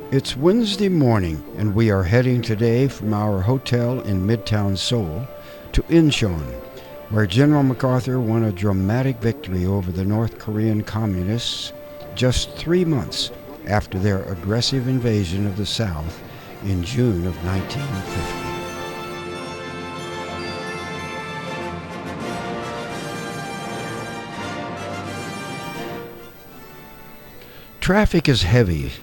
It's Wednesday morning, and we are heading today from our hotel in Midtown Seoul to Incheon, where General MacArthur won a dramatic victory over the North Korean communists just 3 months after their aggressive invasion of the South in June of 1950. Traffic is heavy,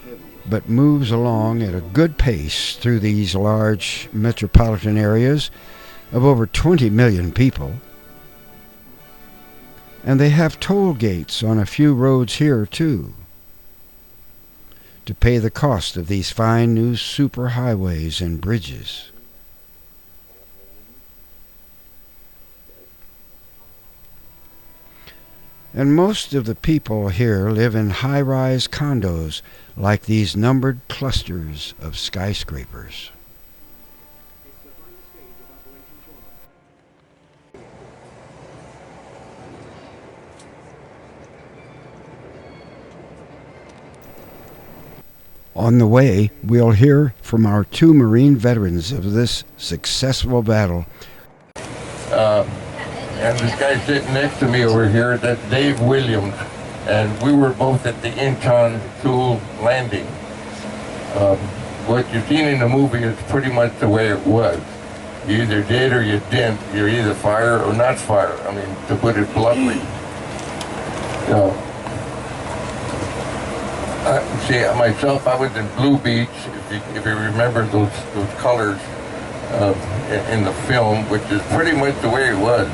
but moves along at a good pace through these large metropolitan areas of over 20 million people. And they have toll gates on a few roads here, too, to pay the cost of these fine new superhighways and bridges. And most of the people here live in high-rise condos like these numbered clusters of skyscrapers. On the way, we'll hear from our two Marine veterans of this successful battle. And this guy sitting next to me over here, that's Dave Williams, and we were both at the Incheon Seoul landing. What you've seen in the movie is pretty much the way it was. You either did or you didn't. You're either fire or not fire. I mean, to put it bluntly. See, myself, I was in Blue Beach, if you remember those colors in the film, which is pretty much the way it was.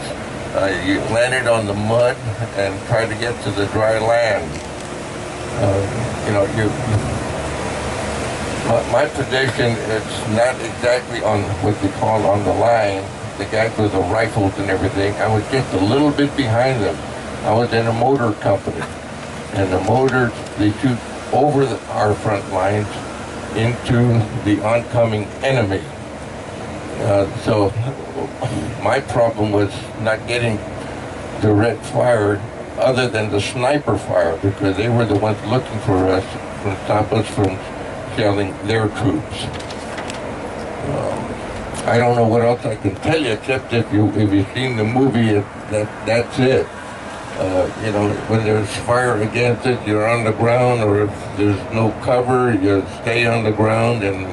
You landed on the mud and tried to get to the dry land. My position is not exactly on what they call on the line. The guys with the rifles and everything, I was just a little bit behind them. I was in a motor company, and the motors, they shoot over our front lines into the oncoming enemy. So my problem was not getting direct fire other than the sniper fire, because they were the ones looking for us to stop us from shelling their troops. I don't know what else I can tell you, except if you've seen the movie, that's it. When there's fire against it, you're on the ground, or if there's no cover, you stay on the ground, and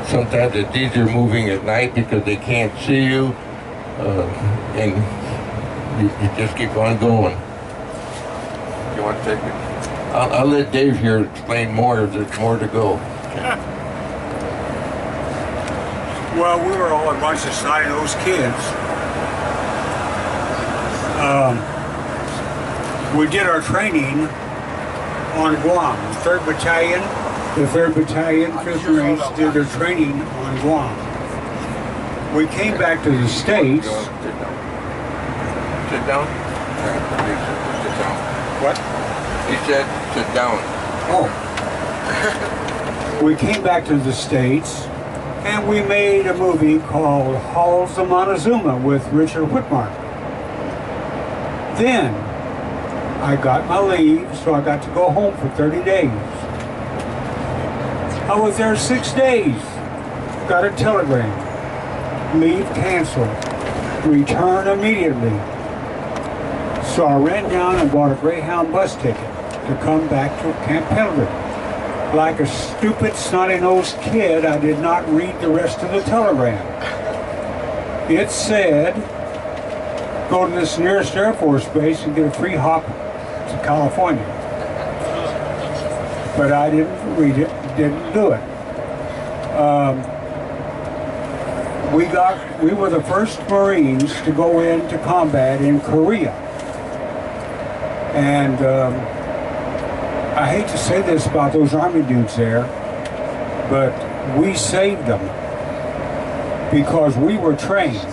sometimes it's easier moving at night because they can't see you, and you just keep on going. You want to take it? I'll let Dave here explain more if there's more to go. Well, we were all a bunch of snotty-nosed kids. We did our training on Guam. The 3rd Battalion prisoners did their training on Guam. We came back to the States. Sit down. Sit down. What? He said, sit down. Oh. We came back to the States, and we made a movie called Halls of Montezuma with Richard Whitmark. Then, I got my leave, so I got to go home for 30 days. I was there 6 days. Got a telegram. Leave canceled. Return immediately. So I ran down and bought a Greyhound bus ticket to come back to Camp Pendleton. Like a stupid, snotty-nosed kid, I did not read the rest of the telegram. It said, go to this nearest Air Force base and get a free hop to California. But I didn't read it, didn't do it. We were the first Marines to go into combat in Korea. And I hate to say this about those Army dudes there, but we saved them because we were trained.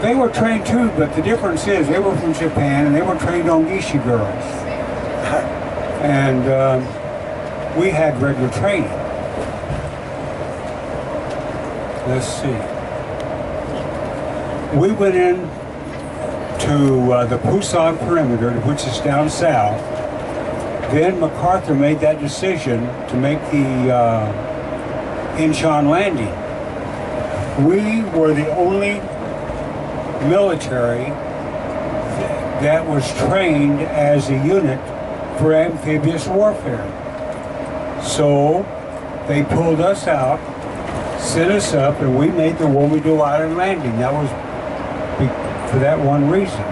They were trained too, but the difference is they were from Japan and they were trained on Gishi girls. And we had regular training. Let's see. We went in to the Pusan perimeter, which is down south, Then MacArthur made that decision to make the Incheon landing. We were the only military that was trained as a unit for amphibious warfare. So they pulled us out, set us up, and we made the Womido Island landing. That was for that one reason.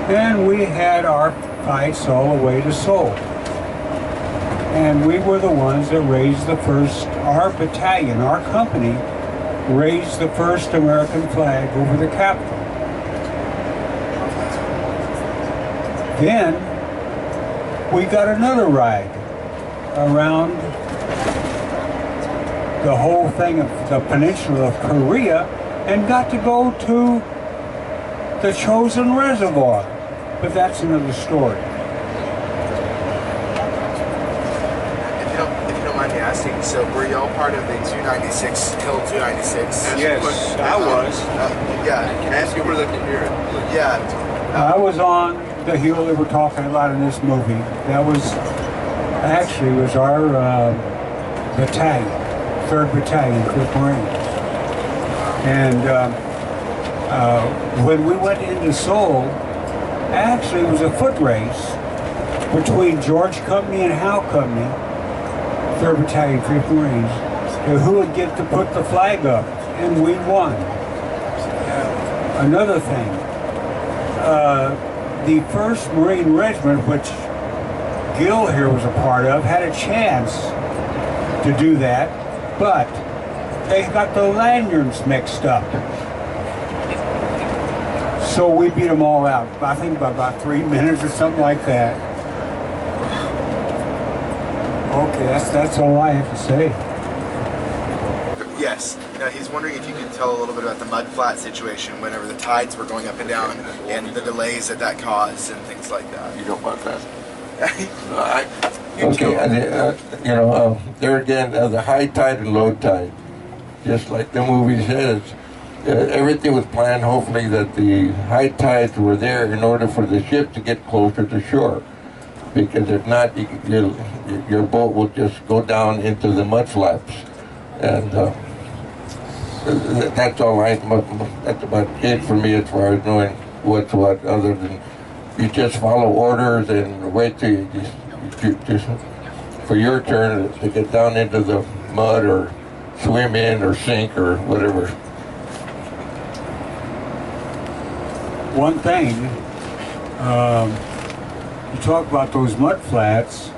Then we had our fights all the way to Seoul. And we were the ones that raised the first, our battalion, our company, raised the first American flag over the Capitol. Then we got another ride around the whole thing of the peninsula of Korea and got to go to the Chosin Reservoir. But that's another story. If you don't mind me asking, so were y'all part of the 296, Hill 296? Yes, I was. Yeah, can I ask you where the computer? Yeah. I was on the hill that we're talking about in this movie. That was actually was our battalion, 3rd Battalion, 5th Marines. And when we went into Seoul, actually it was a foot race between George Company and Howe Company, 3rd Battalion, 5th Marines, who would get to put the flag up, and we won. Another thing, the 1st Marine Regiment, which Gil here was a part of, had a chance to do that, but they got the lanyards mixed up. So we beat them all out, I think by about 3 minutes or something like that. Okay, that's all I have to say. Yes. Now he's wondering if you could tell a little bit about the mud flat situation whenever the tides were going up and down and the delays that caused and things like that. You don't want that. There again, the high tide and low tide, just like the movie says. Everything was planned, hopefully, that the high tides were there in order for the ship to get closer to shore. Because if not, your boat will just go down into the mud flaps. And that's all that's about it for me as far as knowing what's what, other than you just follow orders and wait till you just for your turn to get down into the mud or swim in or sink or whatever. One thing, you talk about those mud flats,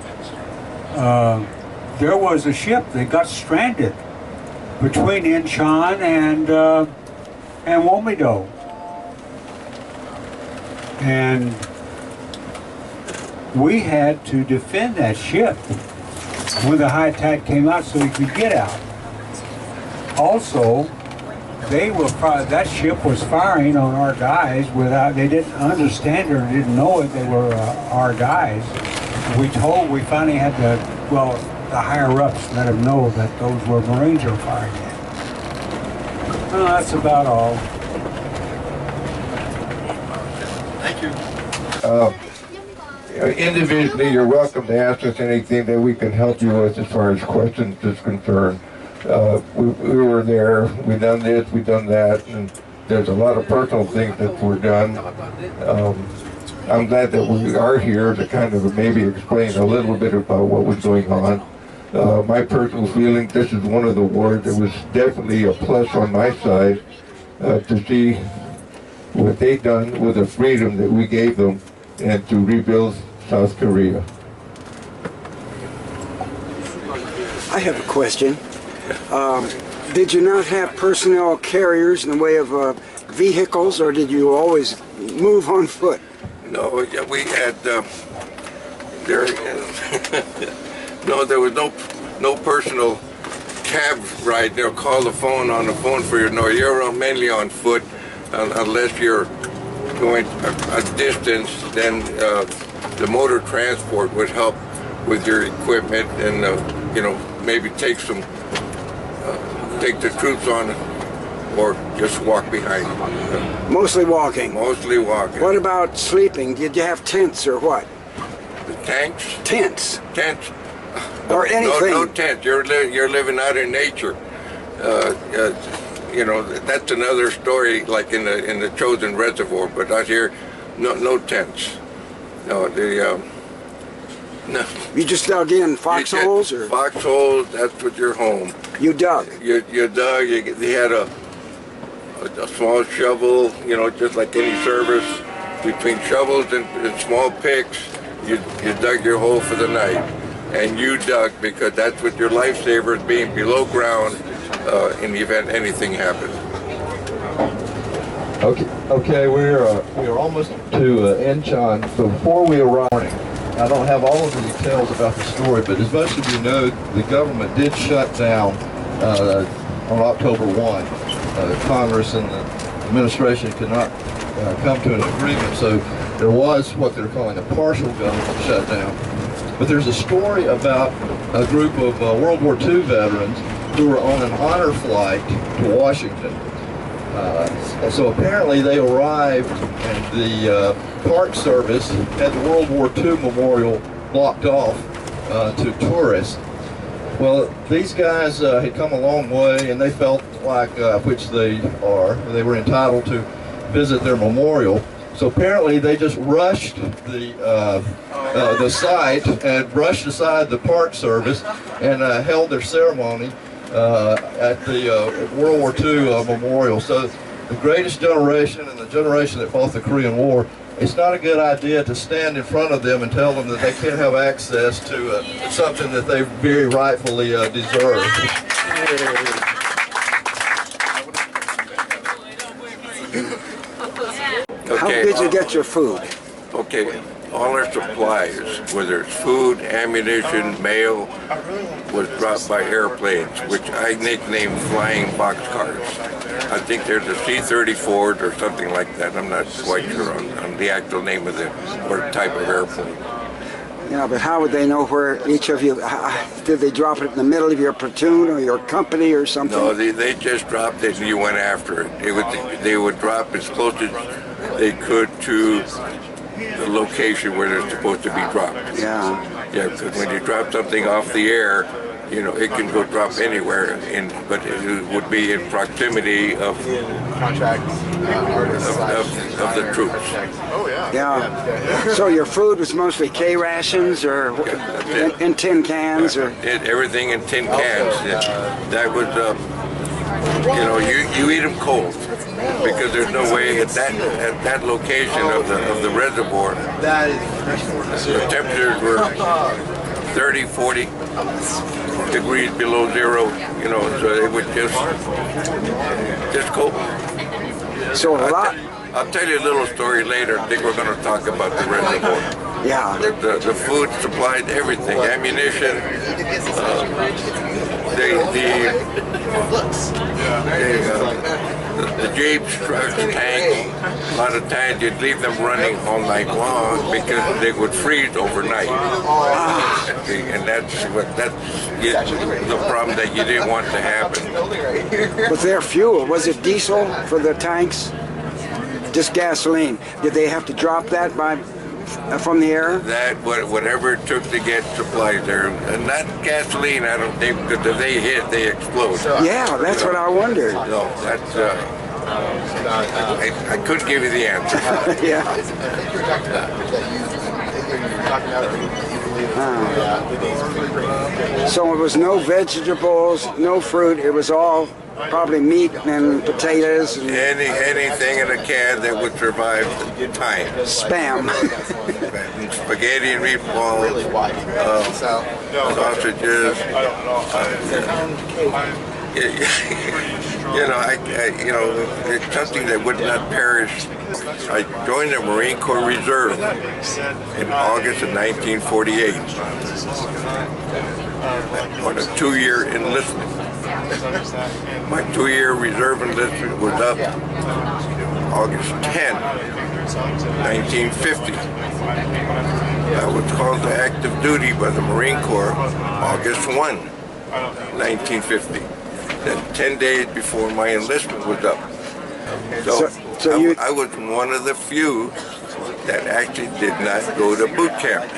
there was a ship that got stranded between Incheon and Womido. And we had to defend that ship when the high tide came out so we could get out. Also, that ship was firing on our guys they didn't understand it or didn't know it, they were our guys. We finally had to, the higher ups let them know that those were Marines were firing at. Well, that's about all. Thank you. Individually, you're welcome to ask us anything that we can help you with as far as questions is concerned. We were there, we done this, we done that, and there's a lot of personal things that were done. I'm glad that we are here to kind of maybe explain a little bit about what was going on. My personal feeling, this is one of the wars that was definitely a plus on my side to see what they done with the freedom that we gave them and to rebuild South Korea. I have a question. Did you not have personnel carriers in the way of vehicles, or did you always move on foot? No, we had no, there was no personal cab ride. They'll call the phone on the phone for you. No, you're mainly on foot unless you're going a distance. Then the motor transport would help with your equipment and maybe take the troops on or just walk behind. Mostly walking? Mostly walking. What about sleeping? Did you have tents or what? Tanks? Tents. Tents? Or anything. No tent. You're living out in nature. You know, that's another story, like in the Chosen Reservoir. But out here, no tents. No, no. You just dug in foxholes, or foxholes? That's what your home. You dug. You dug. You had a small shovel. You know, just like any service. Between shovels and small picks, you dug your hole for the night. And you dug because that's what your lifesaver is, being below ground in the event anything happened. Okay, we are almost to Incheon. Before we arrive, I don't have all of the details about the story, but as most of you know, the government did shut down on October 1. Congress and the administration could not come to an agreement, so there was what they're calling a partial government shutdown. But there's a story about a group of World War II veterans who were on an honor flight to Washington. So apparently they arrived and the Park Service had the World War II memorial blocked off to tourists. Well, these guys had come a long way, and they felt like, which they were entitled to visit their memorial. So apparently they just rushed the site and brushed aside the Park Service and held their ceremony at the World War II memorial. So the greatest generation and the generation that fought the Korean War, it's not a good idea to stand in front of them and tell them that they can't have access to something that they very rightfully deserve. How did you get your food? Okay, all our supplies, whether it's food, ammunition, mail, was dropped by airplanes, which I nicknamed flying boxcars. I think there's a C-34s or something like that. I'm not quite sure on the actual name of the or type of airplane. Yeah, but how would they know where each of you, did they drop it in the middle of your platoon or your company or something? No, they just dropped it and you went after it. They would drop as close as they could to the location where they're supposed to be dropped. Yeah. Yeah, because when you drop something off the air, you know, it can go drop anywhere, but it would be in proximity of the troops. Oh yeah. Yeah. So your food was mostly K rations or in tin cans or? Everything in tin cans. That was, you know, you eat them cold because there's no way at that location of the reservoir, the temperatures were 30, 40 degrees below zero, you know, so it was just cold. So a lot. I'll tell you a little story later. I think we're going to talk about the reservoir. Yeah. The food supplied everything, ammunition, the jeeps, trucks, tanks. A lot of times you'd leave them running all night long because they would freeze overnight. And that's the problem that you didn't want to happen. Was there fuel? Was it diesel for the tanks? Just gasoline. Did they have to drop that from the air? That, whatever it took to get supplies there. And not gasoline, I don't think, because if they hit, they explode. Yeah, that's what I wondered. No, that's, I couldn't give you the answer. Yeah. So it was no vegetables, no fruit, it was all probably meat and potatoes and anything in a can that would survive time. Spam. Spaghetti and meatballs, sausages. You know, it's something that would not perish. I joined the Marine Corps Reserve in August of 1948 on a 2-year enlistment. My 2-year reserve enlistment was up August 10, 1950. I was called to active duty by the Marine Corps August 1, 1950. Then 10 days before my enlistment was up. So I was one of the few that actually did not go to boot camp.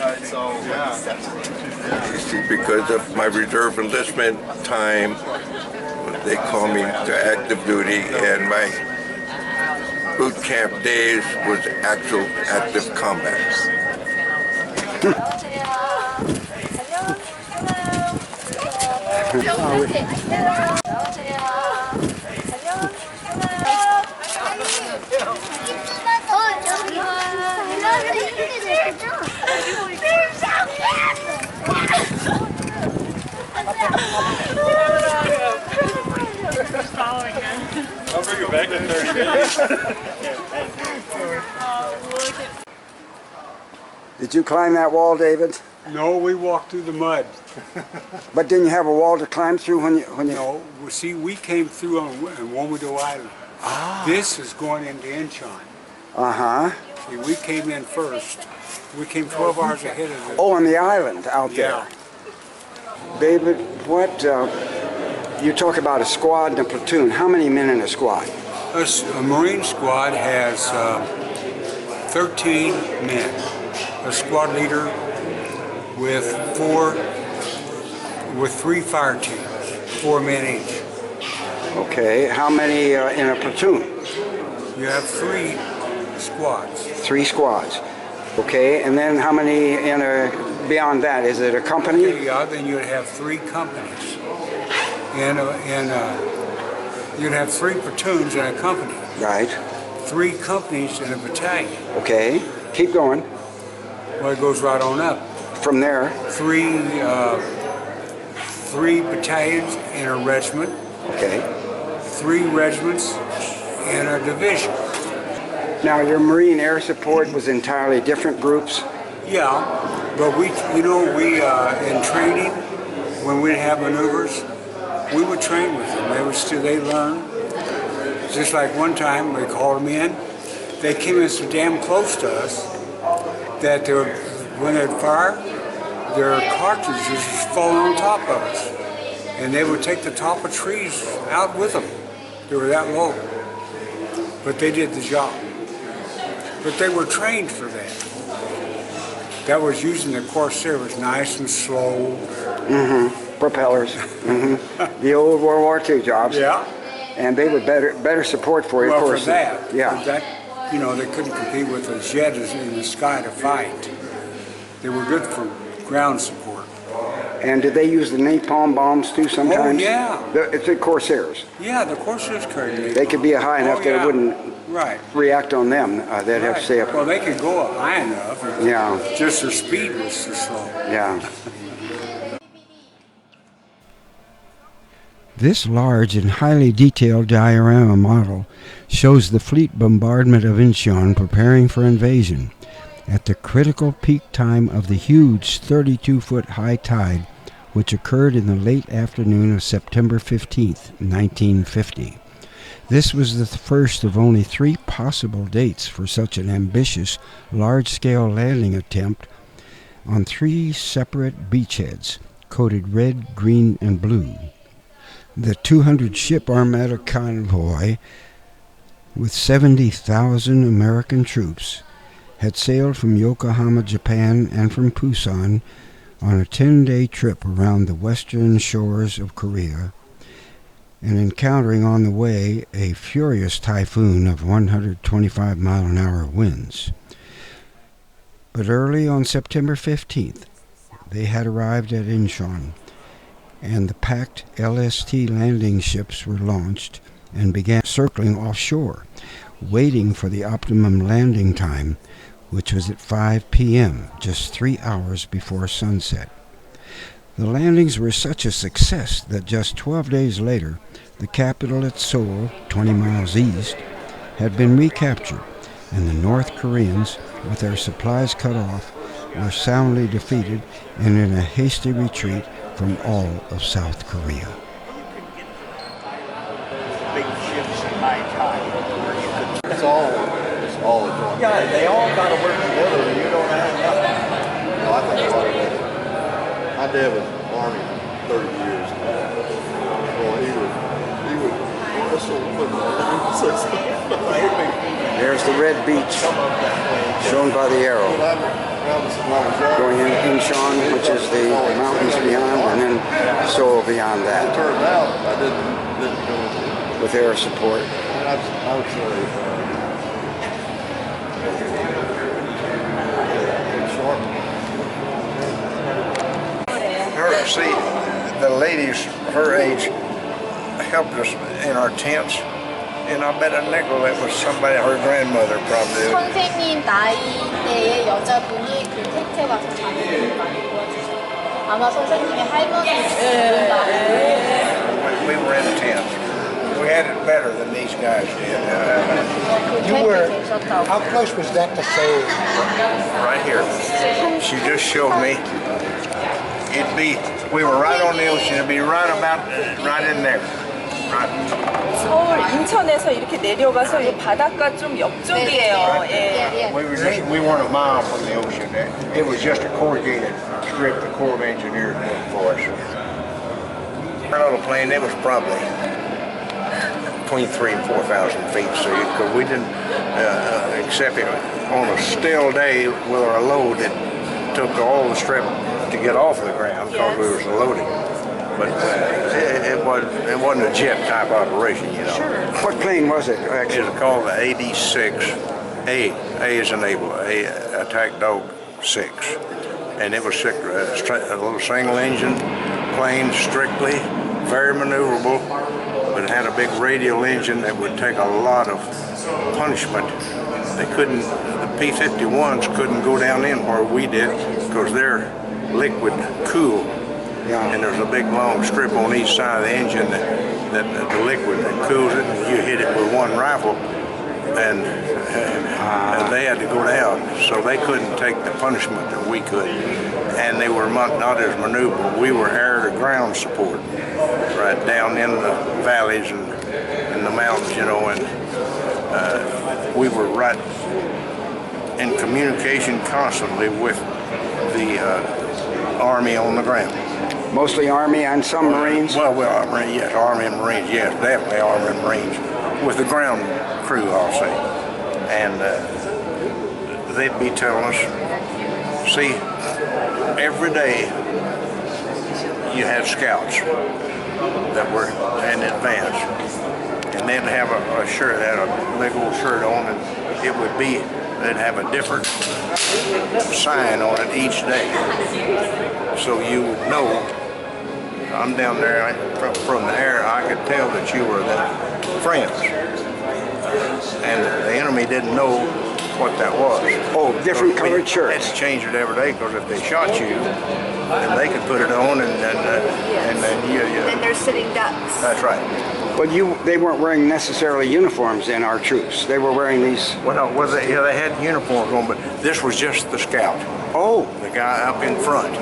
You see, because of my reserve enlistment time, they call me to active duty, and my boot camp days was actual active combat. I'll bring it back in 30 minutes. Did you climb that wall, David? No, we walked through the mud. But didn't you have a wall to climb through when you? No, well, see, we came through on Womado Island. This is going into Incheon. Uh-huh. See, we came in first. We came 12 hours ahead of them. Oh, on the island out Yeah. there. David, what, you talk about a squad and a platoon. How many men in a squad? A Marine squad has 13 men. A squad leader with three fire teams, 4 men each. Okay, how many in a platoon? You have 3 squads. 3 squads. Okay, and then how many in a, beyond that? Is it a company? Yeah, then you'd have 3 companies. You'd have 3 platoons in a company. Right. 3 companies in a battalion. Okay, keep going. Well, it goes right on up. From there. 3 battalions in a regiment. Okay. 3 regiments in a division. Now, your Marine Air Support was entirely different groups? Yeah, but we in training, when we'd have maneuvers, we would train with them. They learn. Just like one time, we called them in. They came in so damn close to us that when they'd fire, their cartridges just fall on top of us. And they would take the top of trees out with them. They were that low. But they did the job. But they were trained for that. That was using the Corsair. It was nice and slow. Mm-hmm. Propellers. Mm-hmm. The old World War II jobs. Yeah. And they were better support for you, Well, of course. for that. Yeah. For that, they couldn't compete with the jet in the sky to fight. They were good for ground support. And did they use the napalm bombs too sometimes? Oh, yeah. It's the Corsairs. Yeah, the Corsairs carried napalm. They could be high enough that it wouldn't react on them. They'd have to stay up. Well, they could go up high enough. Yeah. Just their speed was so slow. Yeah. This large and highly detailed diorama model shows the fleet bombardment of Incheon preparing for invasion at the critical peak time of the huge 32-foot high tide, which occurred in the late afternoon of September 15th, 1950. This was the first of only 3 possible dates for such an ambitious, large-scale landing attempt on 3 separate beachheads, coated red, green, and blue. The 200-ship Armada convoy, with 70,000 American troops, had sailed from Yokohama, Japan, and from Busan on a 10-day trip around the western shores of Korea, and encountering on the way a furious typhoon of 125-mile-an-hour winds. But early on September 15th, they had arrived at Incheon, and the packed LST landing ships were launched and began circling offshore, waiting for the optimum landing time, which was at 5 p.m., just 3 hours before sunset. The landings were such a success that just 12 days later, the capital at Seoul, 20 miles east, had been recaptured, and the North Koreans, with their supplies cut off, were soundly defeated and in a hasty retreat from all of South Korea. Big ships in high tide. It's all a joint. Yeah, they all got to work together, and you don't have nothing. No, I think a lot of that. My dad was in the Army 30 years. Well, he would whistle football. There's the red beach shown by the arrow. Going in Incheon, which is the mountains beyond, and then Seoul beyond that. With air support. See, the ladies her age helped us in our tents, and I bet a nickel it was somebody, her grandmother probably. 선생님 나이대의 여자분이 그 텐트에 가서 자는 걸 많이 보여주세요. 아마 선생님의 할머니 We were in tents. We had it better than these guys did. You were. How close was that to Seoul? Right here. She just showed me. It'd be. We were right on the ocean. It'd be right about right in there. Right. 서울 인천에서 이렇게 내려가서 이 바닷가 좀 옆쪽이에요. 예. We weren't a mile from the ocean. It was just a corrugated strip the Corps of Engineers built for us. Our little plane, it was probably between 3,000 and 4,000 feet. So because we didn't accept it on a still day with our load, it took all the strip to get off the ground because we were loading. But it wasn't a jet type operation, you know. Sure. What plane was it? It was called the AD-6A. A is an able, A attack dog 6, and it was a little single engine plane, strictly very maneuverable, but it had a big radial engine that would take a lot of punishment. They couldn't, the P-51s couldn't go down in where we did because they're liquid cool. Yeah. And there's a big long strip on each side of the engine that the liquid that cools it, and you hit it with one rifle, and they had to go down, so they couldn't take the punishment that we could, and they were not as maneuverable. We were air-to-ground support, right down in the valleys and in the mountains, you know, and we were right in communication constantly with the Army on the ground. Mostly Army and some Marines? Well, yes, Army and Marines, yes, definitely Army and Marines. With the ground crew, I'll say. And they'd be telling us, see, every day you had scouts that were in advance. And they'd have a shirt, they had a big old shirt on, and it would be, they'd have a different sign on it each day. So you would know, I'm down there from the air, I could tell that you were the friends. And the enemy didn't know what that was. Oh, different colored shirts. They had to change it every day because if they shot you, then they could put it on and then you. And they're sitting ducks. That's right. But they weren't wearing necessarily uniforms in our troops. They were wearing these. Well, no, they had uniforms on, but this was just the scout. Oh, the guy up in front.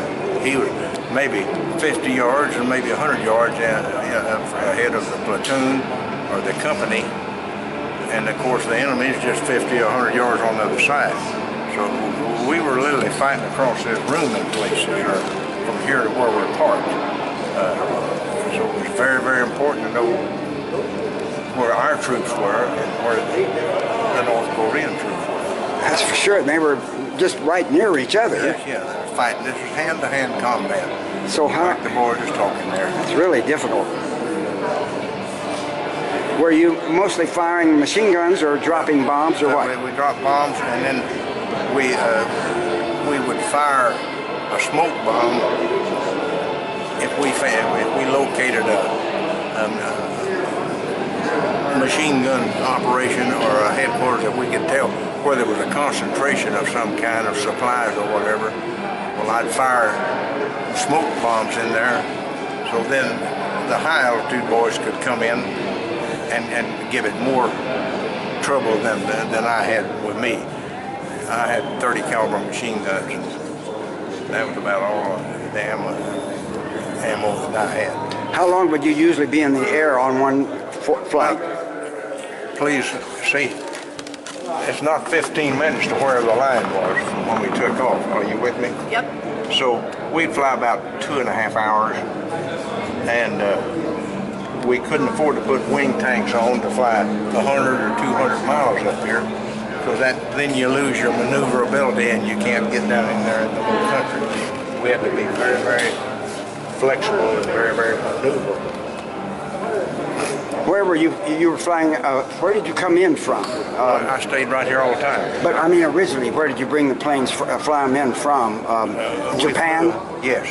He was maybe 50 yards or maybe 100 yards ahead of the platoon or the company, and of course the enemy's just 50 or 100 yards on the other side. So we were literally fighting across this room in places, or from here to where we're parked. So it was very, very important to know where our troops were and where the North Korean troops were. That's for sure. They were just right near each other. Yes, yeah, they were fighting. This was hand-to-hand combat. So how? Like the boys just talking there. That's really difficult. Were you mostly firing machine guns or dropping bombs or what? We dropped bombs, and then we would fire a smoke bomb if we located a machine gun operation or a headquarters that we could tell where there was a concentration of some kind of supplies or whatever. Well, I'd fire smoke bombs in there, so then the high altitude boys could come in and give it more trouble than I had with me. I had 30 caliber machine guns, and that was about all the ammo that I had. How long would you usually be in the air on one flight? Please see, it's not 15 minutes to where the line was when we took off. Are you with me? Yep. So we'd fly about 2.5 hours, and we couldn't afford to put wing tanks on to fly 100 or 200 miles up here. because then you lose your maneuverability and you can't get down in there in the whole country. We had to be very, very flexible and very, very maneuverable. Where were you? You were flying. Where did you come in from? I stayed right here all the time. But I mean, originally, where did you bring the planes? Fly them in from? Japan. Yes.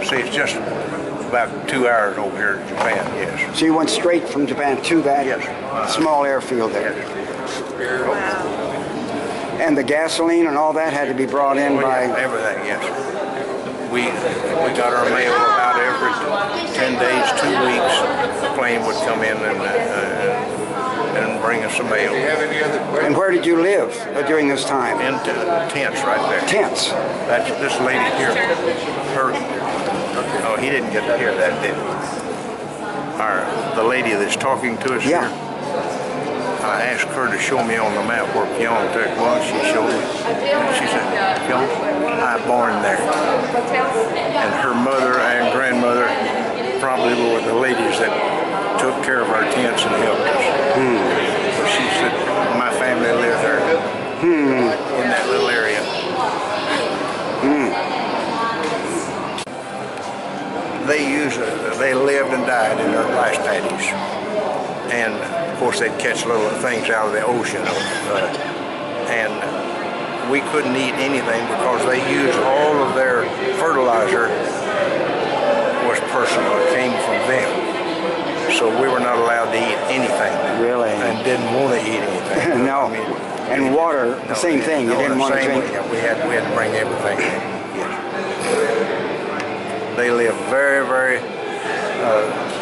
See, it's just about 2 hours over here in Japan. Yes. So you went straight from Japan to that small airfield there. Yes. Wow. And the gasoline and all that had to be brought in by everything. Yes. We got our mail about every 10 days, 2 weeks. The plane would come in and bring us some mail. And where did you live during this time? In tents right there. Tents. That's this lady here. Oh, he didn't get to hear that, did he? The lady that's talking to us here. I asked her to show me on the map where Pyeongtaek was. She showed me. She said, I born there. And her mother and grandmother probably were the ladies that took care of our tents and helped us. So she said, my family lived there in that little area. They lived and died in their rice paddies. And of course they'd catch little things out of the ocean. And we couldn't eat anything because they used all of their fertilizer was personal. It came from them. So we were not allowed to eat anything. Really? And didn't want to eat anything. No. I mean, and water, the same thing. You didn't want to drink. We had to bring everything. Yes. They lived very, very.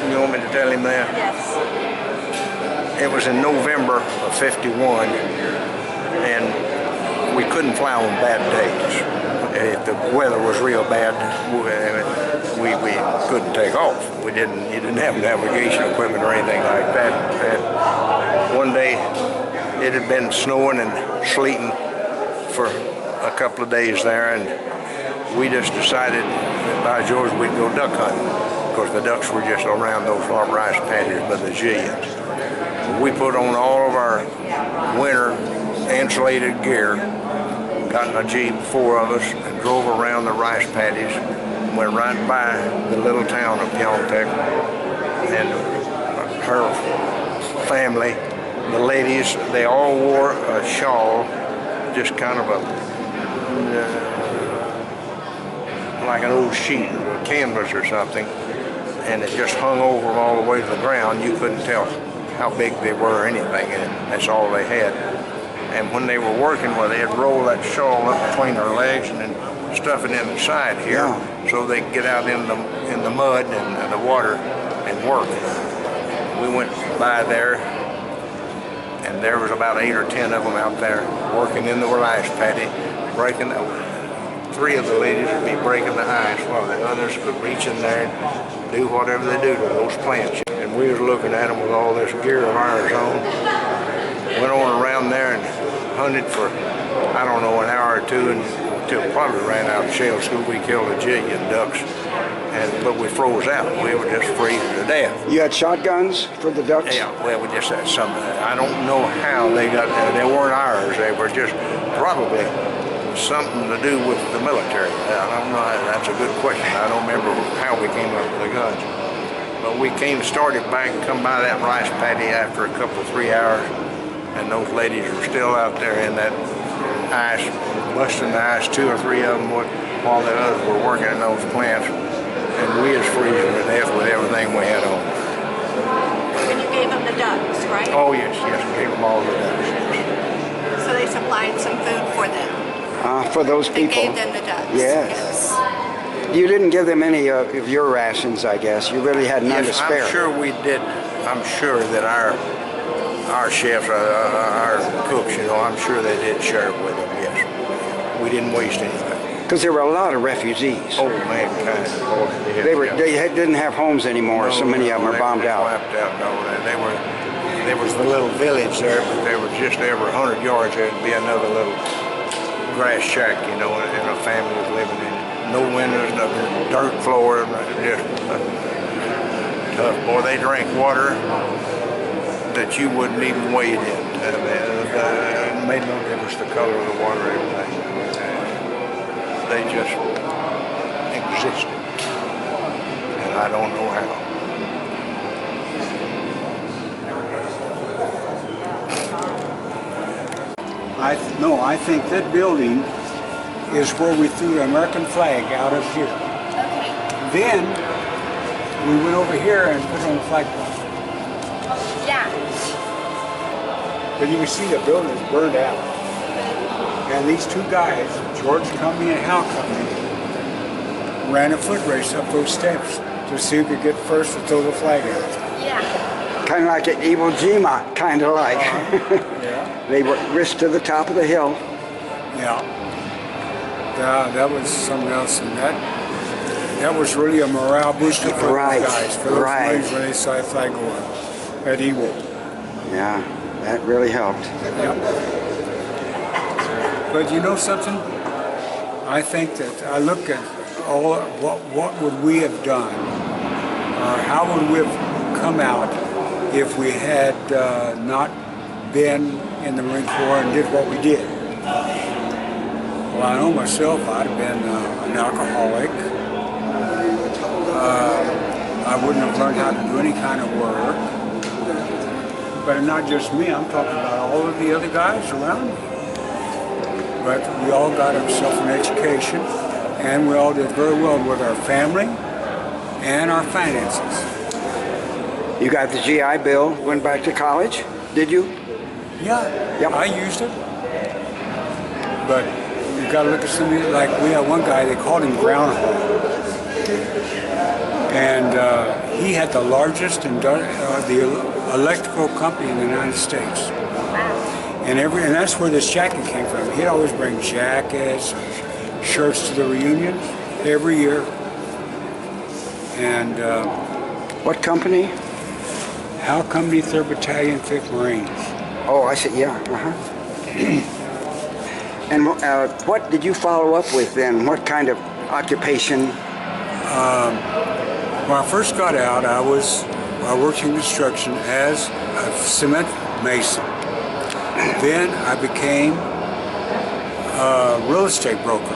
You want me to tell him that? Yes. It was in November of '51, and we couldn't fly on bad days. If the weather was real bad, we couldn't take off. You didn't have navigation equipment or anything like that. And one day, it had been snowing and sleeting for a couple of days there, and we just decided that by George we'd go duck hunting, because the ducks were just around those rice paddies by the zillions. We put on all of our winter insulated gear, got in a Jeep, 4 of us, and drove around the rice paddies, went right by the little town of Pyeongtaek, and her family, the ladies, they all wore a shawl, just kind of like an old sheet or canvas or something, and it just hung over them all the way to the ground. You couldn't tell how big they were or anything, and that's all they had. And when they were working, well, they'd roll that shawl up between their legs and then stuff it in the side here, so they could get out in the mud and the water and work. We went by there, and there was about 8 or 10 of them out there working in the rice paddy, breaking. 3 of the ladies would be breaking the ice while the others could reach in there and do whatever they do to those plants. And we was looking at them with all this gear of ours on. Went on around there and hunted for, I don't know, an hour or 2 until probably ran out of shells. So we killed a jillion ducks, but we froze out. We were just freezing to death. You had shotguns for the ducks? Yeah, well, we just had some. I don't know how they got there. They weren't ours. They were just probably something to do with the military. I don't know. That's a good question. I don't remember how we came up with the guns. But we started back, come by that rice paddy after a couple, 3 hours, and those ladies were still out there in that ice, busting the ice, 2 or 3 of them, while the others were working in those plants. And we was freezing to death with everything we had on. And you gave them the ducks, right? Oh, yes, we gave them all the ducks, yes. So they supplied some food for them? For those people. They gave them the ducks? Yes. You didn't give them any of your rations, I guess. You really had none to spare. I'm sure we did. I'm sure that our chefs, our cooks, I'm sure they did share it with them, yes. We didn't waste anything. Because there were a lot of refugees. Oh, mankind. Oh, they didn't have homes anymore. So many of them are bombed out. Wiped out. No, there was the little village there, but there was just every 100 yards there'd be another little grass shack, and a family was living in it. No windows, no dirt floor, just tough. Boy, they drank water that you wouldn't even wade in. made no difference the color of the water or everything. They just existed. And I don't know how. I think that building is where we threw the American flag out of here. Then we went over here and put it on the flagpole. Yeah. But you can see the building is burned out. And these two guys, George Company and Hal Company, ran a foot race up those steps to see who could get first to throw the flag out. Yeah. Kind of like an Iwo Jima, kind of like. Yeah. They were risked to the top of the hill. Yeah. That was something else, and that was really a morale booster for Right, those guys, for those right. Marines when they saw that flag go up at Iwo. Yeah, that really helped. Yeah. But you know something? I think that I look at all what would we have done, or how would we have come out if we had not been in the Marine Corps and did what we did. Well, I know myself, I'd have been an alcoholic. I wouldn't have learned how to do any kind of work. But not just me, I'm talking about all of the other guys around me. But we all got ourselves an education, and we all did very well with our family and our finances. You got the GI Bill, went back to college, did you? Yeah, Yep. I used it. But you got to look at somebody like we had one guy, they called him Groundhog. And he had the largest the electrical company in the United States. And that's where this jacket came from. He'd always bring jackets, shirts to the reunions every year. And what company? Hal Company, 3rd Battalion, 5th Marines. Oh, I see. Yeah. And what did you follow up with then? What kind of occupation? When I first got out, I worked in construction as a cement mason. Then I became a real estate broker.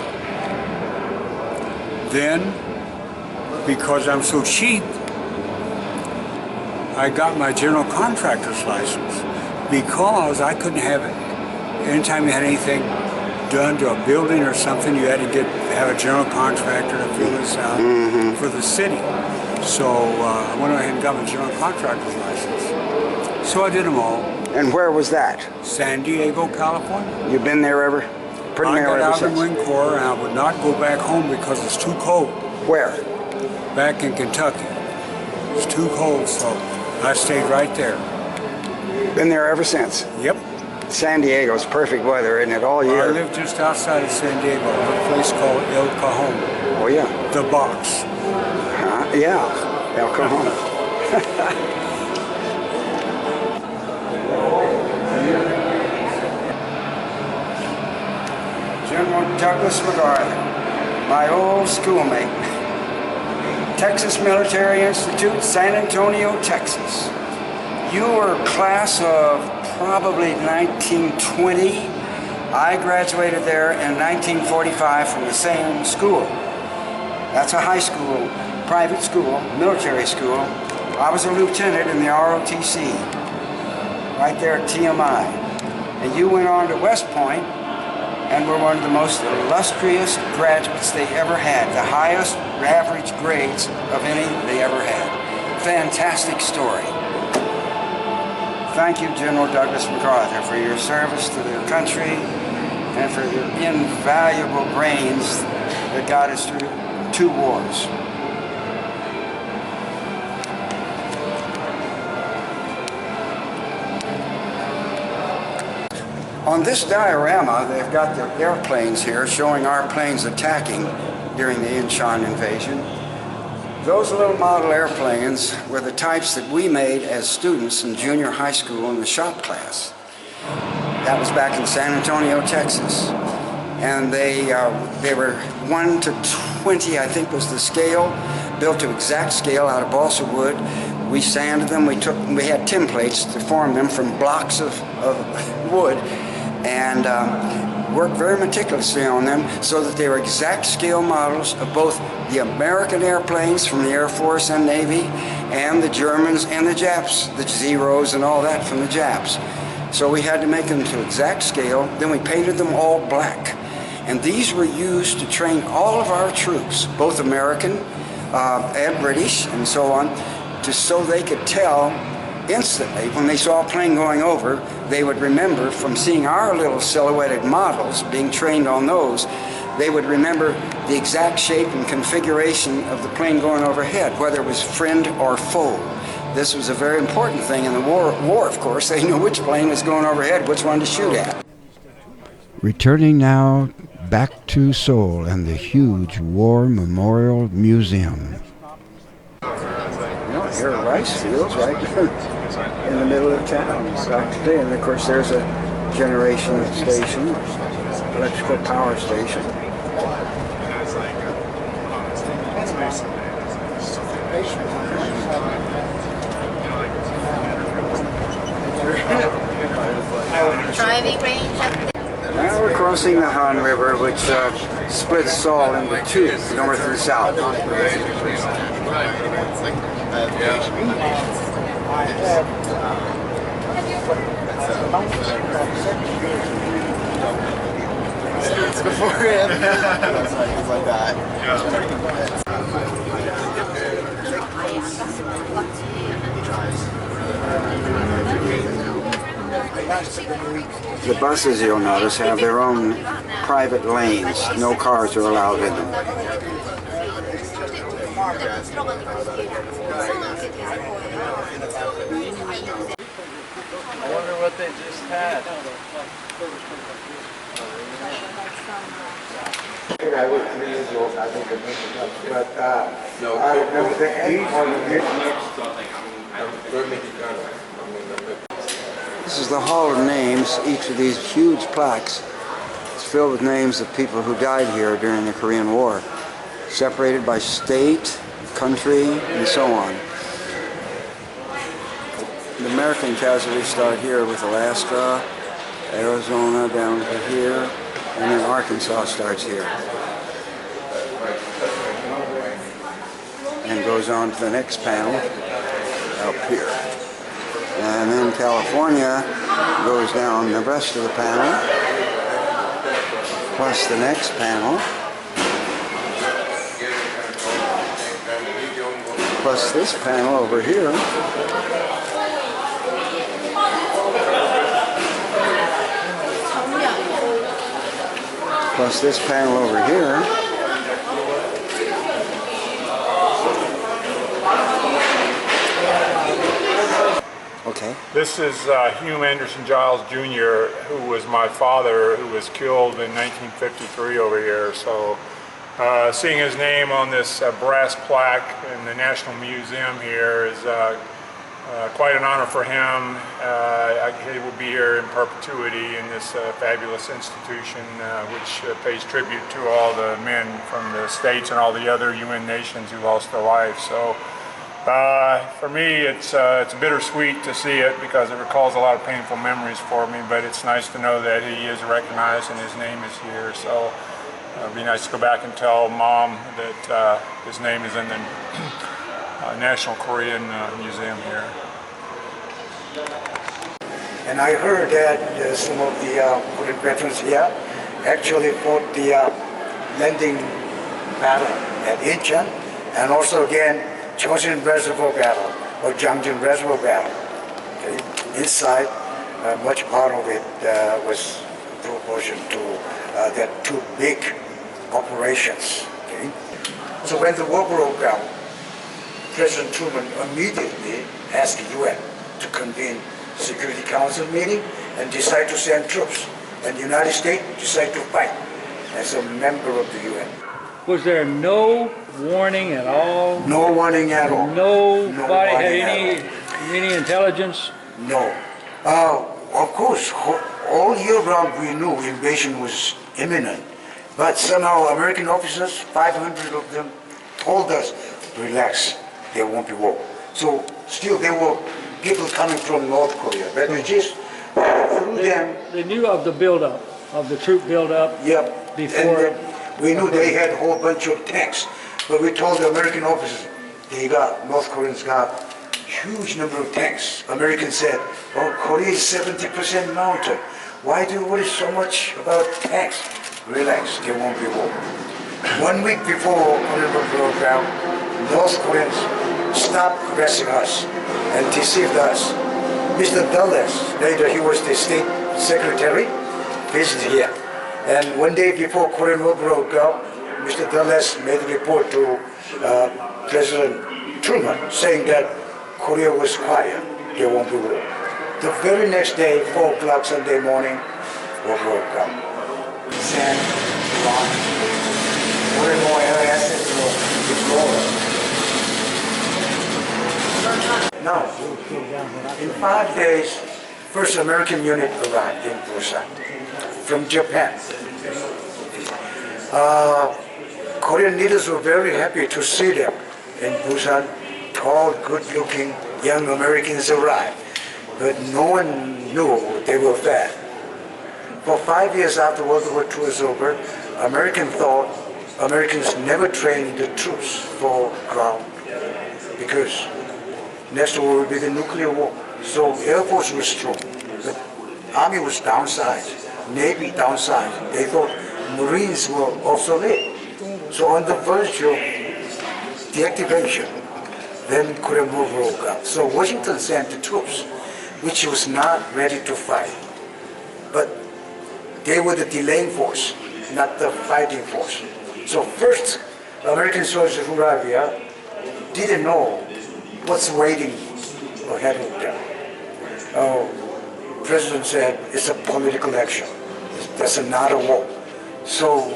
Then, because I'm so cheap, I got my general contractor's license because I couldn't have it. Anytime you had anything done to a building or something, you had to have a general contractor to fill this out for the city. So I went ahead and got my general contractor's license. So I did them all. And where was that? San Diego, California. You've been there ever? Pretty I near got ever out of the since. Marine Corps and I would not go back home because it's too cold. Where? Back in Kentucky. It's too cold, so I stayed right there. Been there ever since? Yep. San Diego's perfect weather, isn't it, all year? I live just outside of San Diego, a place called El Cajon. Oh, yeah. The Box. Yeah, El Cajon. General Douglas MacArthur, my old schoolmate. Texas Military Institute, San Antonio, Texas. You were class of probably 1920. I graduated there in 1945 from the same school. That's a high school, private school, military school. I was a lieutenant in the ROTC, right there at TMI. And you went on to West Point and were one of the most illustrious graduates they ever had, the highest average grades of any they ever had. Fantastic story. Thank you, General Douglas MacArthur, for your service to the country and for your invaluable brains that got us through 2 wars. On this diorama, they've got the airplanes here showing our planes attacking during the Incheon invasion. Those little model airplanes were the types that we made as students in junior high school in the shop class. That was back in San Antonio, Texas. And they were 1 to 20, I think was the scale, built to exact scale out of balsa wood. We sanded them, we had templates to form them from blocks of wood. and worked very meticulously on them so that they were exact scale models of both the American airplanes from the Air Force and Navy and the Germans and the Japs, the Zeros and all that from the Japs. So we had to make them to exact scale. Then we painted them all black. And these were used to train all of our troops, both American and British and so on, so they could tell instantly when they saw a plane going over, they would remember from seeing our little silhouetted models, being trained on those, they would remember the exact shape and configuration of the plane going overhead, whether it was friend or foe. This was a very important thing in the war, of course. They knew which plane was going overhead, which one to shoot at. Returning now back to Seoul and the huge War Memorial Museum. Here are rice fields right in the middle of town back today. And of course there's a generation station, electrical power station. Driving range up there. Now we're crossing the Han River, which splits Seoul into two, north and south. It's before him. Things like that. The buses, you'll notice, have their own private lanes. No cars are allowed in them. I wonder what they just had. I would please you, I think but I remember the This is the Hall of Names. Each of these huge plaques is filled with names of people who died here during the Korean War, separated by state, country, and so on. The American casualties start here with Alaska, Arizona down to here, and then Arkansas starts here. And goes on to the next panel up here. And then California goes down the rest of the panel, plus the next panel, plus this panel over here. Plus this panel over here. Okay. This is Hugh Anderson Giles Jr., who was my father, who was killed in 1953 over here. So seeing his name on this brass plaque in the National Museum here is quite an honor for him. He will be here in perpetuity in this fabulous institution, which pays tribute to all the men from the States and all the other UN nations who lost their lives. So for me, it's bittersweet to see it because it recalls a lot of painful memories for me, but it's nice to know that he is recognized and his name is here. So it'd be nice to go back and tell Mom that his name is in the National Korean Museum here. And I heard that some of the Korean veterans here actually fought the landing battle at Incheon, and also again Chosin Reservoir battle or Jangjin Reservoir battle. Okay. Inside, much part of it was proportion to that two big operations. Okay. So when the war broke out, President Truman immediately asked the UN to convene Security Council meeting and decide to send troops. And the United States decided to fight as a member of the UN. Was there no warning at all? No warning at all. Nobody had any intelligence? No. Of course, all year round we knew invasion was imminent. But somehow American officers, 500 of them, told us, relax, there won't be war. So still there were people coming from North Korea, refugees, through them. They knew of the buildup, of the troop buildup. Yep. Before. And we knew they had a whole bunch of tanks, but we told the American officers, North Koreans got huge number of tanks. Americans said, oh, Korea is 70% mountain. Why do you worry so much about tanks? Relax, there won't be war. 1 week before Korean War broke out, North Koreans stopped harassing us and deceived us. Mr. Dulles, later he was the state secretary, visited here. And 1 day before Korean War broke out, Mr. Dulles made a report to President Truman saying that Korea was quiet, there won't be war. The very next day, 4 o'clock Sunday morning, war broke out. Sand, rock, more and more air assets were deployed. Now, in 5 days, first American unit arrived in Busan from Japan. Korean leaders were very happy to see them in Busan. Tall, good-looking young Americans arrived, but no one knew they were fat. For 5 years after World War II was over, Americans thought Americans never trained the troops for ground because next war would be the nuclear war. So Air Force was strong, but Army was downsized, Navy downsized. They thought Marines were obsolete. So on the verge of deactivation, then Korean War broke out. So Washington sent the troops, which was not ready to fight. But they were the delaying force, not the fighting force. So first, American soldiers who arrived here didn't know what's waiting ahead of them. President said it's a political action. That's not a war. So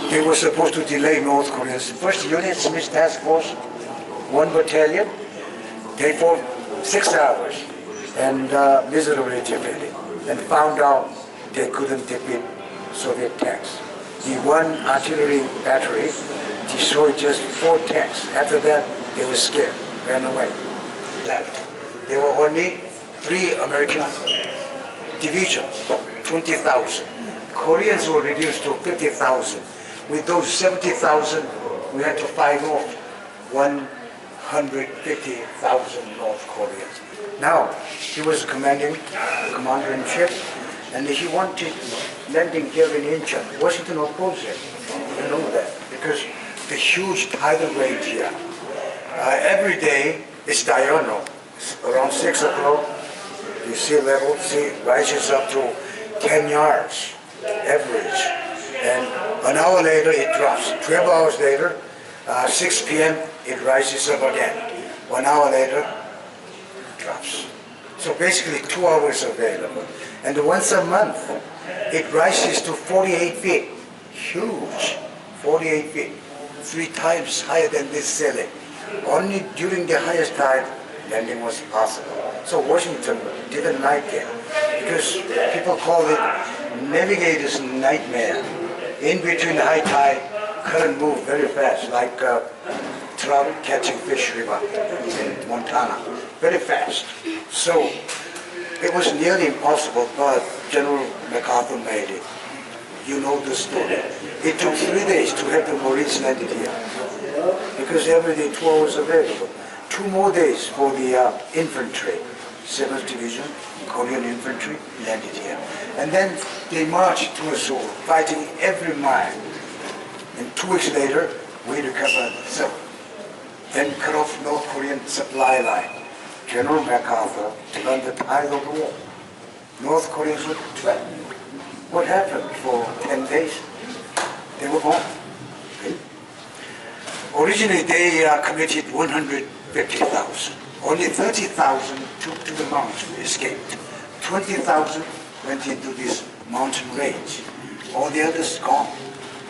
they were supposed to delay North Koreans. First unit, Smith Task Force, 1 battalion, they fought 6 hours and miserably defeated and found out they couldn't defeat Soviet tanks. The 1 artillery battery destroyed just 4 tanks. After that, they were scared, ran away, left. There were only 3 American divisions, 20,000. Koreans were reduced to 50,000. With those 70,000, we had to fight off 150,000 North Koreans. Now, he was commander-in-chief, and he wanted landing here in Incheon. Washington opposed it. You know that, because the huge tidal range here. Every day, it's diurnal. Around 6 o'clock, the sea level rises up to 10 yards, average. And an hour later, it drops. 12 hours later, 6 p.m., it rises up again. 1 hour later, it drops. So basically 2 hours available. And once a month, it rises to 48 feet. Huge, 48 feet. 3 times higher than this ceiling. Only during the highest tide, landing was possible. So Washington didn't like it because people call it navigator's nightmare. In between high tide, current move very fast, like trout catching fish river in Montana, very fast. So it was nearly impossible, but General MacArthur made it. You know the story. It took 3 days to have the Marines landed here, because every day 2 hours available. 2 more days for the infantry, 7th Division, Korean infantry landed here. And then they marched to Seoul, fighting every mile. And 2 weeks later, we recovered Seoul. Then cut off North Korean supply line. General MacArthur turned the tide of the war. North Koreans were threatened. What happened for 10 days? They were gone. Okay. Originally, they committed 150,000. Only 30,000 took to the mountain, escaped. 20,000 went into this mountain range. All the others gone.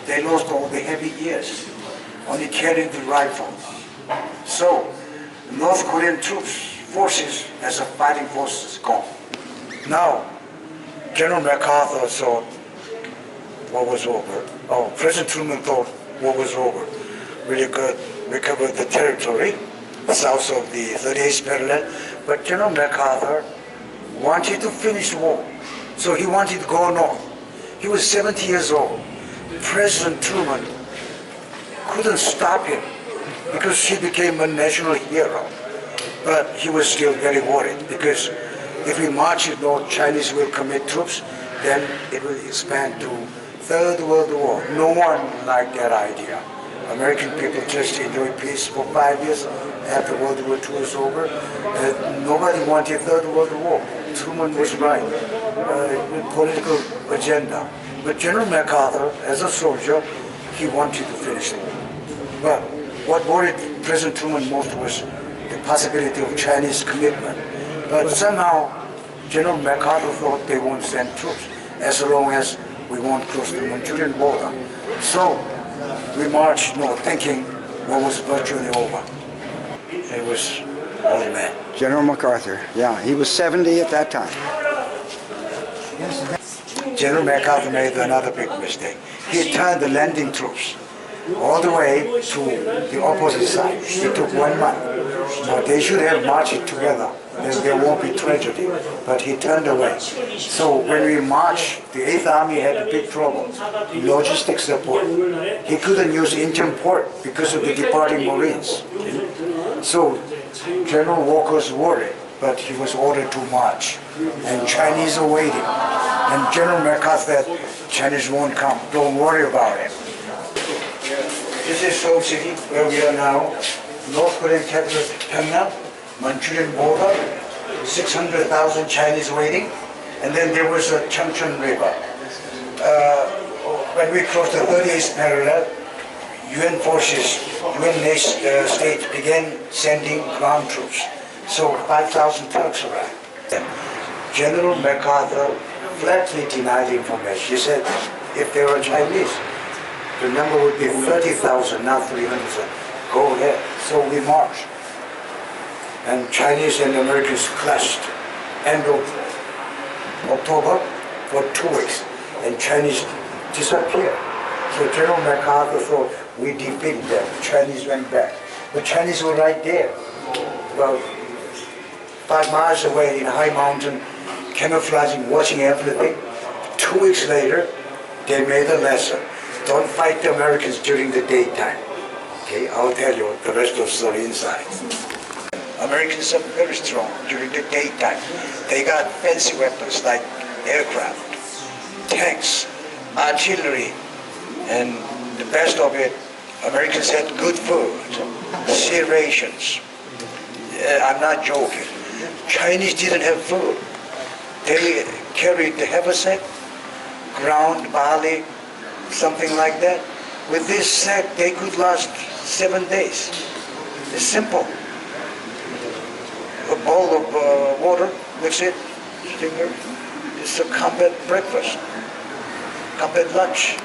They lost all the heavy gears, only carrying the rifle. So, North Korean troops, forces as a fighting force is gone. Now, General MacArthur thought war was over. President Truman thought war was over. We could recover the territory south of the 38th parallel, but General MacArthur wanted to finish the war. So he wanted to go north. He was 70 years old. President Truman couldn't stop him because he became a national hero. But he was still very worried because if we march north, Chinese will commit troops, then it will expand to Third World War. No one liked that idea. American people just enjoyed peace for 5 years after World War II was over. Nobody wanted Third World War. Truman was right. Political agenda. But General MacArthur, as a soldier, he wanted to finish the war. But what worried President Truman most was the possibility of Chinese commitment. But somehow, General MacArthur thought they won't send troops as long as we won't cross the Manchurian border. So we marched north thinking war was virtually over. It was old man. General MacArthur, yeah, he was 70 at that time. General MacArthur made another big mistake. He turned the landing troops all the way to the opposite side. It took 1 month. Now they should have marched together. Then there won't be tragedy. But he turned away. So when we marched, the 8th Army had big trouble. Logistics support. He couldn't use Incheon port because of the departing Marines. So General Walker was worried, but he was ordered to march. And Chinese are waiting. And General MacArthur said, Chinese won't come. Don't worry about it. This is Seoul City, where we are now. North Korean capital, Pyongyang, Manchurian border, 600,000 Chinese waiting. And then there was a Changchun River. When we crossed the 38th parallel, UN forces, UN states began sending ground troops. So 5,000 Turks arrived. General MacArthur flatly denied the information. He said, if there are Chinese, the number would be 30,000, not 300,000. Go ahead. So we marched. And Chinese and Americans clashed. End of October for 2 weeks. And Chinese disappeared. So General MacArthur thought we defeated them. Chinese went back. The Chinese were right there. About 5 miles away in a high mountain, camouflaging, watching everything. 2 weeks later, they made a lesson. Don't fight the Americans during the daytime. Okay, I'll tell you the rest of the story inside. Americans are very strong during the daytime. They got fancy weapons like aircraft, tanks, artillery, and the best of it, Americans had good food, sea rations. I'm not joking. Chinese didn't have food. They carried the haversack, ground barley, something like that. With this sack, they could last 7 days. It's simple. A bowl of water, mix it, stinger. It's a combat breakfast, combat lunch.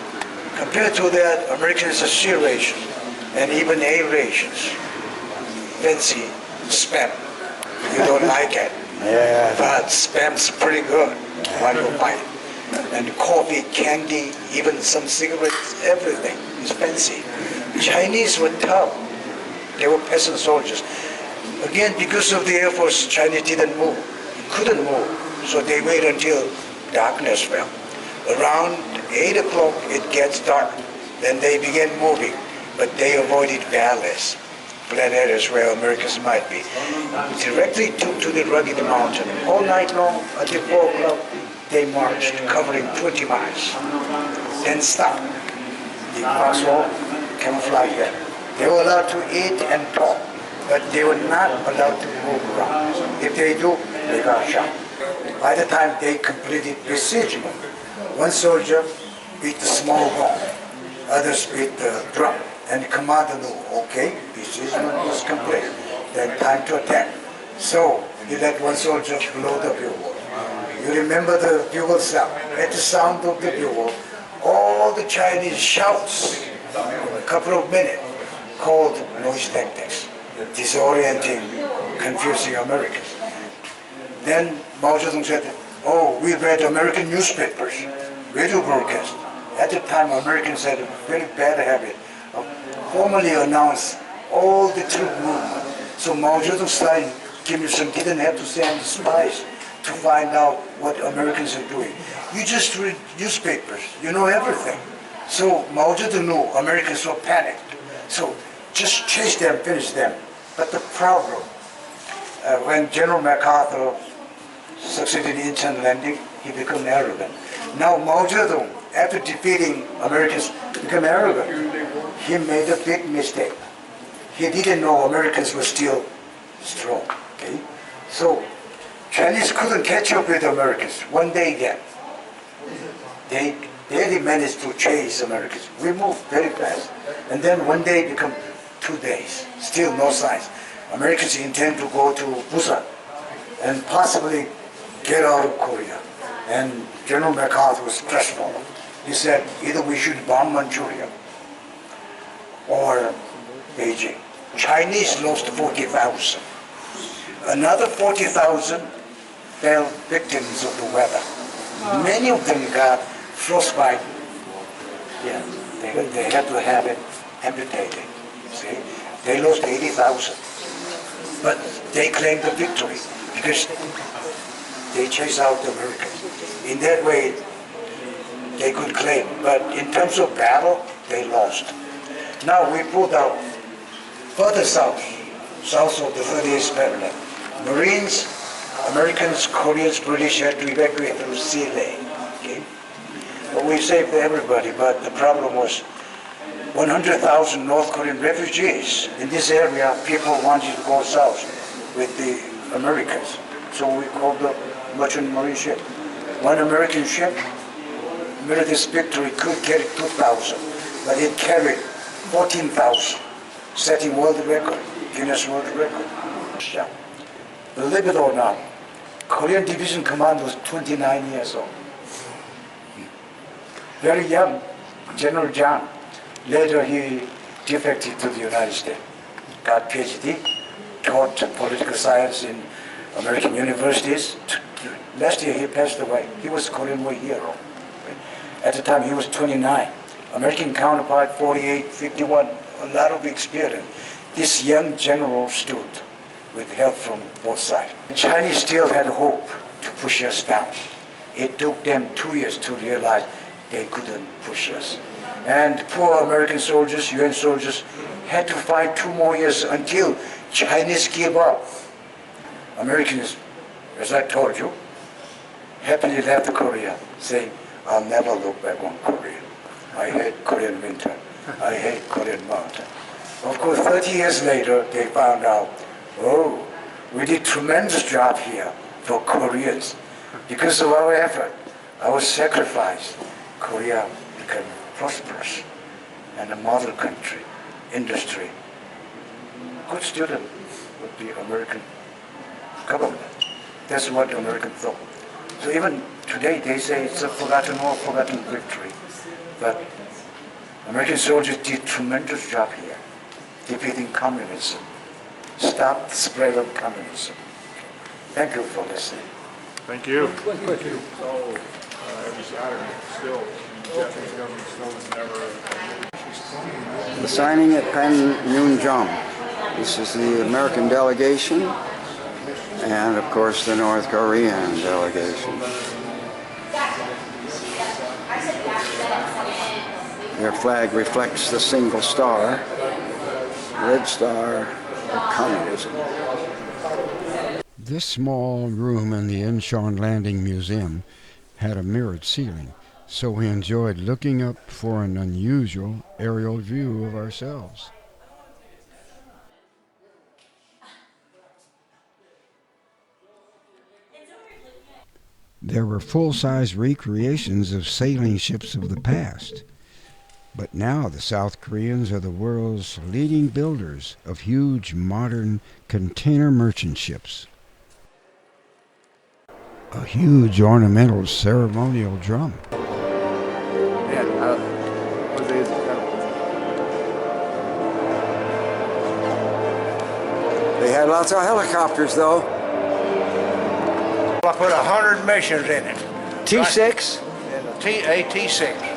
Compared to that, Americans are sea rations and even A rations. Fancy spam. You don't like it. Yeah. But spam's pretty good. Why go buy it? And coffee, candy, even some cigarettes, everything is fancy. Chinese were tough. They were peasant soldiers. Again, because of the Air Force, Chinese didn't move, couldn't move. So they waited until darkness fell. Around 8 o'clock, it gets dark. Then they began moving, but they avoided valleys, flat areas where Americans might be. Directly to the rugged mountain. All night long, until 4 o'clock, they marched, covering 20 miles. Then stopped. The crosswalk, camouflage them. They were allowed to eat and talk, but they were not allowed to move around. If they do, they got shot. By the time they completed besiegement, one soldier beat the small horn, others beat the drum, and the commander knew, okay, besiegement was complete, then time to attack. So he let one soldier blow the bugle. You remember the bugle sound. At the sound of the bugle, all the Chinese shouts for a couple of minutes called noise tactics, disorienting, confusing Americans. Then Mao Zedong said, oh, we read American newspapers, radio broadcast. At the time, Americans had a very bad habit of formally announce all the troop movement. So Mao Zedong style Kim Il-sung didn't have to send spies to find out what Americans are doing. You just read newspapers, you know everything. So Mao Zedong knew Americans were panicked. So just chase them, finish them. But the problem, when General MacArthur succeeded in Incheon landing, he became arrogant. Now Mao Zedong, after defeating Americans, became arrogant. He made a big mistake. He didn't know Americans were still strong. Okay? So Chinese couldn't catch up with Americans. One day again, they managed to chase Americans. We moved very fast. And then one day become 2 days. Still no signs. Americans intend to go to Busan and possibly get out of Korea. And General MacArthur was stressful. He said, either we should bomb Manchuria or Beijing. Chinese lost 40,000. Another 40,000 fell victims of the weather. Many of them got frostbite. Yeah, they had to have it amputated. See, they lost 80,000, but they claimed the victory because they chased out the Americans. In that way, they could claim. But in terms of battle, they lost. Now we put out further south of the 38th parallel. Marines, Americans, Koreans, British had to evacuate through sea lane. Okay? But we saved everybody, but the problem was 100,000 North Korean refugees. In this area, people wanted to go south with the Americans. So we called the merchant marine ship. One American ship, Meredith's Victory, could carry 2,000, but it carried 14,000, setting world record, Guinness World Record. Believe it or not, Korean Division Command was 29 years old. Very young, General John. Later he defected to the United States, got PhD, taught political science in American universities. Last year he passed away. He was a Korean War hero. At the time he was 29. American counterpart 48, 51, a lot of experience. This young general stood with help from both sides. The Chinese still had hope to push us down. It took them 2 years to realize they couldn't push us. And poor American soldiers, UN soldiers, had to fight 2 more years until Chinese gave up. Americans, as I told you, happily left Korea, saying, I'll never look back on Korea. I hate Korean winter. I hate Korean mountain. Of course, 30 years later, they found out, oh, we did tremendous job here for Koreans. Because of our effort, our sacrifice, Korea became prosperous and a model country, industry. Good student with the American government. That's what the Americans thought. So even today they say it's a forgotten war, forgotten victory. But American soldiers did tremendous job here, defeating communism, stopped the spread of communism. Thank you for listening. Thank you. So every Saturday, still, the Japanese government still never. The signing at Panmunjom. This is the American delegation, and of course the North Korean delegation. Their flag reflects the single star, red star of communism. This small room in the Incheon Landing Museum had a mirrored ceiling, so we enjoyed looking up for an unusual aerial view of ourselves. There were full-size recreations of sailing ships of the past. But now the South Koreans are the world's leading builders of huge modern container merchant ships. A huge ornamental ceremonial drum. They had lots of helicopters though. I put 100 missions in it. T6? AT6.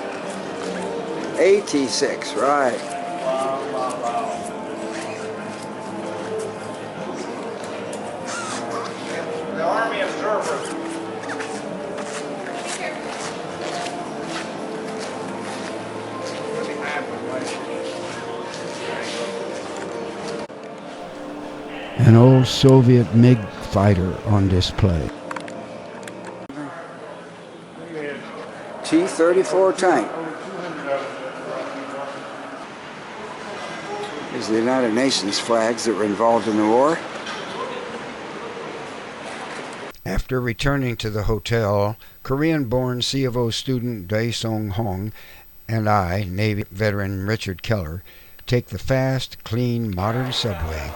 AT6, right. The Army observers An old Soviet MiG fighter on display. T-34 tank. These are the United Nations flags that were involved in the war. After returning to the hotel, Korean-born C of O student Dae Song Hong and I, Navy veteran Richard Keller, take the fast, clean, modern subway.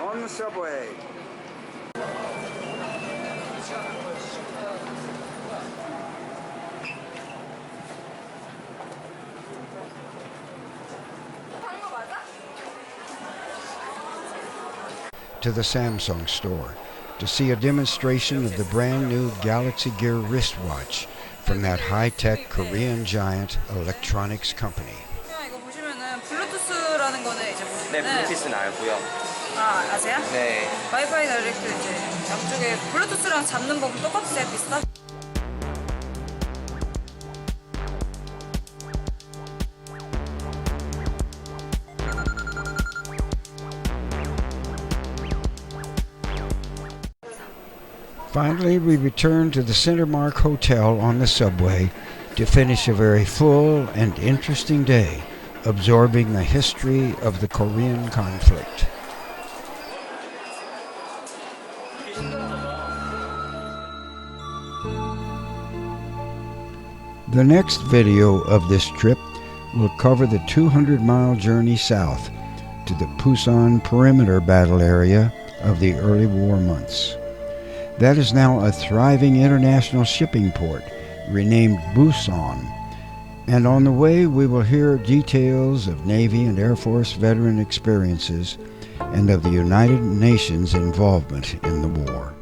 On the subway. To the Samsung store to see a demonstration of the brand new Galaxy Gear wristwatch from that high-tech Korean giant electronics company. 이거 보시면은 블루투스라는 거는 이제 네, 블루투스는 알고요. 아, 아세요? 네. 와이파이나 이렇게 이제 양쪽에 블루투스랑 잡는 법은 똑같으세요? 비슷하? Finally, we return to the Centermark Hotel on the subway to finish a very full and interesting day, absorbing the history of the Korean conflict. The next video of this trip will cover the 200-mile journey south to the Pusan perimeter battle area of the early war months. That is now a thriving international shipping port, renamed Busan. And on the way, we will hear details of Navy and Air Force veteran experiences and of the United Nations involvement in the war.